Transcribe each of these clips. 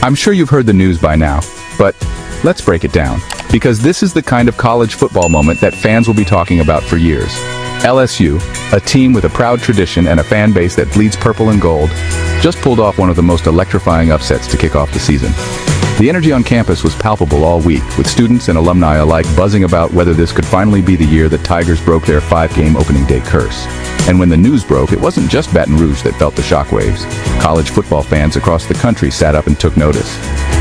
I'm sure you've heard the news by now, but let's break it down. Because this is the kind of college football moment that fans will be talking about for years. LSU, a team with a proud tradition and a fan base that bleeds purple and gold, just pulled off one of the most electrifying upsets to kick off the season. The energy on campus was palpable all week, with students and alumni alike buzzing about whether this could finally be the year that Tigers broke their 5-game opening day curse. And when the news broke, it wasn't just Baton Rouge that felt the shockwaves. College football fans across the country sat up and took notice.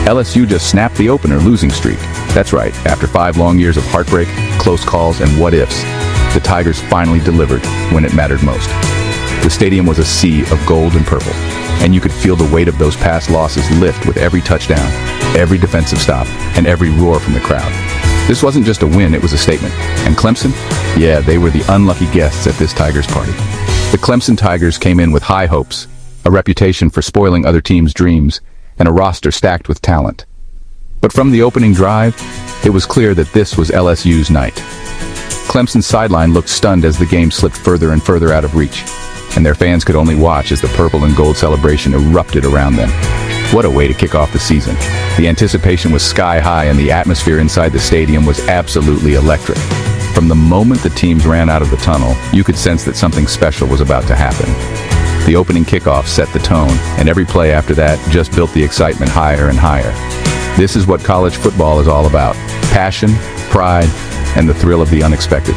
LSU just snapped the opener losing streak. That's right, after 5 long years of heartbreak, close calls, and what-ifs, the Tigers finally delivered when it mattered most. The stadium was a sea of gold and purple, and you could feel the weight of those past losses lift with every touchdown, every defensive stop, and every roar from the crowd. This wasn't just a win, it was a statement. And Clemson? Yeah, they were the unlucky guests at this Tigers party. The Clemson Tigers came in with high hopes, a reputation for spoiling other teams' dreams, and a roster stacked with talent. But from the opening drive, it was clear that this was LSU's night. Clemson's sideline looked stunned as the game slipped further and further out of reach, and their fans could only watch as the purple and gold celebration erupted around them. What a way to kick off the season. The anticipation was sky high and the atmosphere inside the stadium was absolutely electric. From the moment the teams ran out of the tunnel, you could sense that something special was about to happen. The opening kickoff set the tone, and every play after that just built the excitement higher and higher. This is what college football is all about: passion, pride, and the thrill of the unexpected.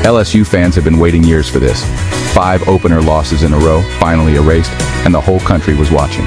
LSU fans have been waiting years for this. 5 opener losses in a row, finally erased, and the whole country was watching.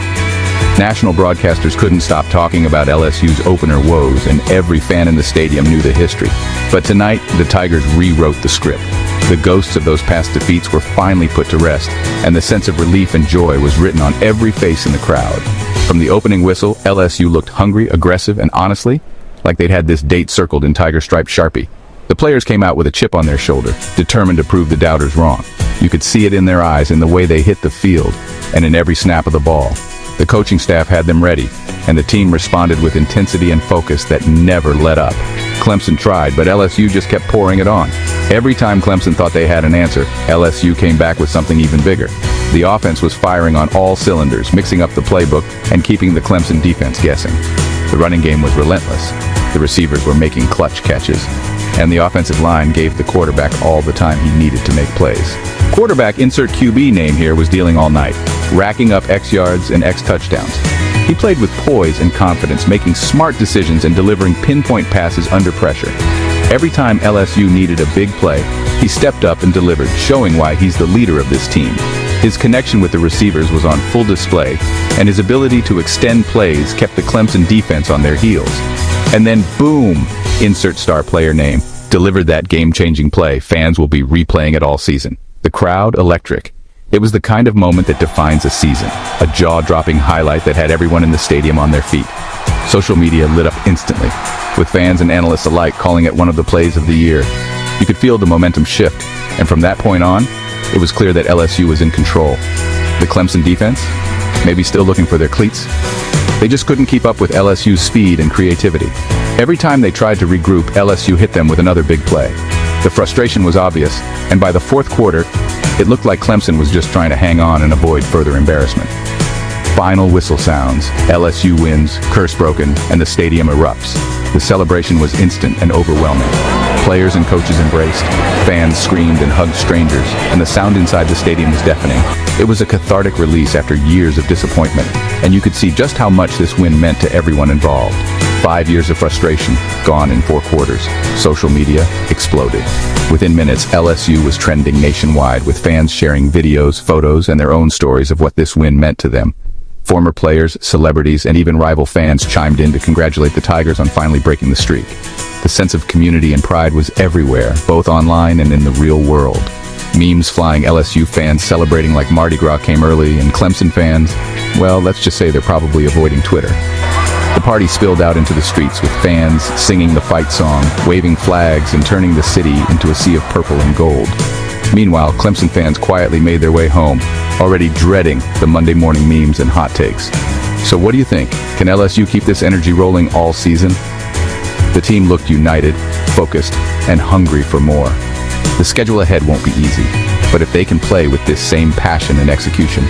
National broadcasters couldn't stop talking about LSU's opener woes, and every fan in the stadium knew the history. But tonight, the Tigers rewrote the script. The ghosts of those past defeats were finally put to rest, and the sense of relief and joy was written on every face in the crowd. From the opening whistle, LSU looked hungry, aggressive, and honestly, like they'd had this date circled in tiger-striped Sharpie. The players came out with a chip on their shoulder, determined to prove the doubters wrong. You could see it in their eyes, in the way they hit the field, and in every snap of the ball. The coaching staff had them ready, and the team responded with intensity and focus that never let up. Clemson tried, but LSU just kept pouring it on. Every time Clemson thought they had an answer, LSU came back with something even bigger. The offense was firing on all cylinders, mixing up the playbook and keeping the Clemson defense guessing. The running game was relentless. The receivers were making clutch catches, and the offensive line gave the quarterback all the time he needed to make plays. Quarterback insert QB name here was dealing all night, racking up X yards and X touchdowns. He played with poise and confidence, making smart decisions and delivering pinpoint passes under pressure. Every time LSU needed a big play, he stepped up and delivered, showing why he's the leader of this team. His connection with the receivers was on full display, and his ability to extend plays kept the Clemson defense on their heels. And then boom, insert star player name, delivered that game-changing play. Fans will be replaying it all season. The crowd, electric. It was the kind of moment that defines a season, a jaw-dropping highlight that had everyone in the stadium on their feet. Social media lit up instantly, with fans and analysts alike calling it one of the plays of the year. You could feel the momentum shift, and from that point on, it was clear that LSU was in control. The Clemson defense, maybe still looking for their cleats. They just couldn't keep up with LSU's speed and creativity. Every time they tried to regroup, LSU hit them with another big play. The frustration was obvious, and by the fourth quarter, it looked like Clemson was just trying to hang on and avoid further embarrassment. Final whistle sounds, LSU wins, curse broken, and the stadium erupts. The celebration was instant and overwhelming. Players and coaches embraced, fans screamed and hugged strangers, and the sound inside the stadium was deafening. It was a cathartic release after years of disappointment, and you could see just how much this win meant to everyone involved. 5 years of frustration, gone in 4 quarters. Social media exploded. Within minutes, LSU was trending nationwide, with fans sharing videos, photos, and their own stories of what this win meant to them. Former players, celebrities, and even rival fans chimed in to congratulate the Tigers on finally breaking the streak. The sense of community and pride was everywhere, both online and in the real world. Memes flying, LSU fans celebrating like Mardi Gras came early, and Clemson fans, well, let's just say they're probably avoiding Twitter. The party spilled out into the streets, with fans singing the fight song, waving flags, and turning the city into a sea of purple and gold. Meanwhile, Clemson fans quietly made their way home, already dreading the Monday morning memes and hot takes. So what do you think? Can LSU keep this energy rolling all season? The team looked united, focused, and hungry for more. The schedule ahead won't be easy, but if they can play with this same passion and execution,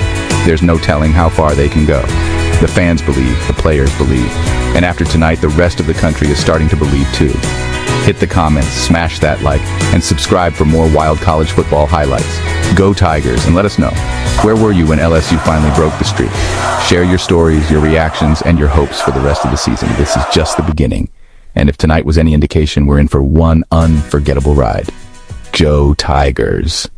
there's no telling how far they can go. The fans believe, the players believe. And after tonight, the rest of the country is starting to believe too. Hit the comments, smash that like, and subscribe for more wild college football highlights. Go Tigers, and let us know. Where were you when LSU finally broke the streak? Share your stories, your reactions, and your hopes for the rest of the season. This is just the beginning. And if tonight was any indication, we're in for one unforgettable ride. Go Tigers.